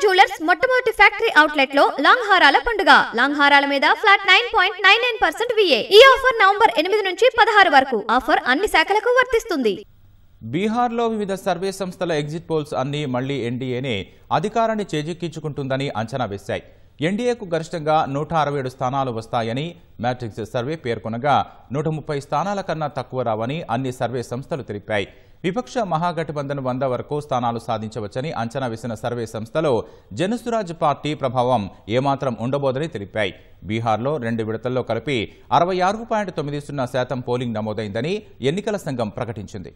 Jewellers మొట్టమొదటి factory outlet లో long హారాల పండుగ. లాంగ్ హారాల మీద ఫ్లాట్ 9.99% VA. ఈ ఆఫర్ నవంబర్ 8 నుంచి 16 వరకు. ఆఫర్ అన్ని శాఖలకు వర్తిస్తుంది. బీహార్లో వివిధ సర్వే సంస్థల ఎగ్జిట్ పోల్స్ అన్ని మళ్లీ ఎన్డీఏనే అధికారాన్ని చేజిక్కించుకుంటుందని అంచనా వేశాయి. ఎన్డీఏకు గరిష్టంగా 167 స్థానాలు వస్తాయని మ్యాట్రిక్స్ సర్వే పేర్కొనగా 130 స్థానాల కన్నా తక్కువ రావని అన్ని సర్వే సంస్థలు తెలిపాయి. విపక్ష మహాగఠబంధన్ 100 వరకు స్థానాలు సాధించవచ్చని అంచనా వేసిన సర్వే సంస్థలో జనసురాజ్ పార్టీ ప్రభావం ఏమాత్రం ఉండబోదని తెలిపాయి. బీహార్లో 2 విడతల్లో కలిపి 66.90% పోలింగ్ నమోదైందని ఎన్నికల సంఘం ప్రకటించింది.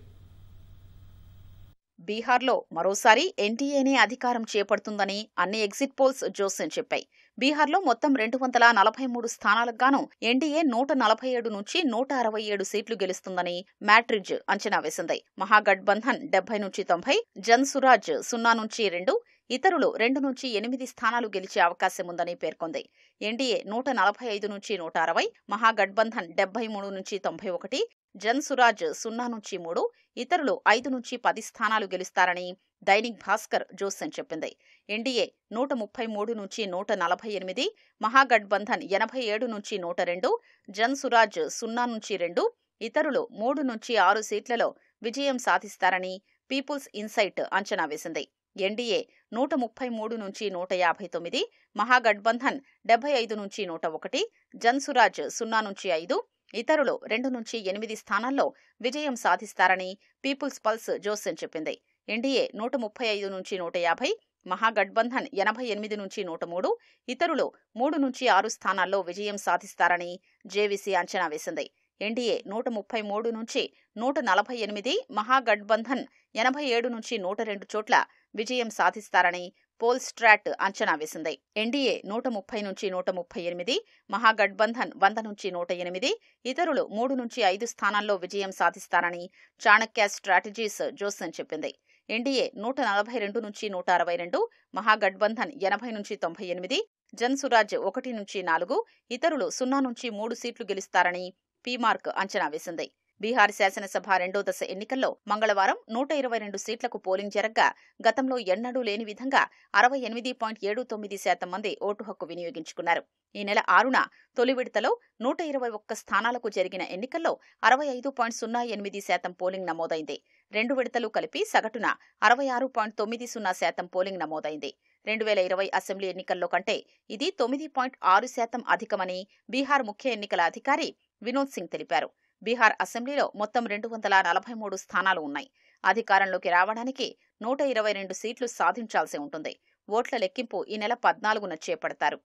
బీహార్లో మరోసారి ఎన్డీఏనే అధికారం చేపడుతుందని అన్ని ఎగ్జిట్ పోల్స్ జోస్యం చెప్పాయి. బీహార్లో మొత్తం 243 స్థానాలకు గాను ఎన్డీఏ 147 నుంచి 167 సీట్లు గెలుస్తుందని మ్యాట్రిజ్ అంచనా వేసింది. మహాగఠబంధన్ 70 నుంచి 90, జన్సురాజ్ 0 నుంచి 2, ఇతరులు 2 నుంచి 8 స్థానాలు గెలిచే అవకాశం ఉందని పేర్కొంది. ఎన్డీఏ 145 నుంచి 160, మహాగఠబంధన్ 73 నుంచి 91, జన్సురాజ్ 0 నుంచి 3, ఇతరులు 5 నుంచి 10 స్థానాలు గెలుస్తారని దైనిక్ భాస్కర్ జోస్యం చెప్పింది. ఎన్డీఏ 133 నుంచి 148, మహాగఠబంధన్ 87 నుంచి 102, జన్సురాజ్ 0 నుంచి 2, ఇతరులు 3 నుంచి 6 సీట్లలో విజయం సాధిస్తారని పీపుల్స్ ఇన్సైట్ అంచనా వేసింది. ఎన్డీఏ 133 నుంచి 159, మహాగఠబంధన్ 75 నుంచి 101, జన్సురాజ్ 0 నుంచి 5, ఇతరులు 2 నుంచి 8 స్థానాల్లో విజయం సాధిస్తారని పీపుల్స్ పల్స్ జోస్యం చెప్పింది. ఎన్డీఏ 135 నుంచి 150, మహాగఠబంధన్ 88 నుంచి 103, ఇతరులు 3 నుంచి 6 స్థానాల్లో విజయం సాధిస్తారని జేవీసీ అంచనా వేసింది. ఎన్డీఏ 133 నుంచి 148, మహాగఠబంధన్ 87 నుంచి 102 చోట్ల విజయం సాధిస్తారని పోల్స్ట్రాట్ అంచనా వేసింది. ఎన్డీఏ 130 నుంచి 138, మహాగఠబంధన్ 100 నుంచి 108, ఇతరులు 3 నుంచి 5 స్థానాల్లో విజయం సాధిస్తారని చాణక్య స్ట్రాటజీస్ జోస్యం చెప్పింది. ఎన్డీఏ 142 నుంచి 162, మహాగఠబంధన్ 80 నుంచి 98, జన్సురాజ్ 1 నుంచి 4, ఇతరులు 0 నుంచి 3 సీట్లు గెలుస్తారని పీమార్క్ అంచనా వేసింది. బీహార్ శాసనసభ 2వ దశ ఎన్నికల్లో మంగళవారం 122 సీట్లకు పోలింగ్ జరగ్గా గతంలో ఎన్నడూ లేని విధంగా 68.79% మంది ఓటు హక్కు వినియోగించుకున్నారు. ఈ నెల 6న తొలి విడతలో 121 స్థానాలకు జరిగిన ఎన్నికల్లో 65.08% పోలింగ్ నమోదైంది. 2 విడతలు కలిపి సగటున 66.90% పోలింగ్ నమోదైంది. 2020 అసెంబ్లీ ఎన్నికల్లో కంటే ఇది 9.6% అధికమని బీహార్ ముఖ్య ఎన్నికల అధికారి వినోద్ సింగ్ తెలిపారు. బీహార్ అసెంబ్లీలో మొత్తం 243 స్థానాలు ఉన్నాయి. అధికారంలోకి రావడానికి 122 సీట్లు సాధించాల్సి ఉంటుంది. ఓట్ల లెక్కింపు ఈ నెల 14న చేపడతారు.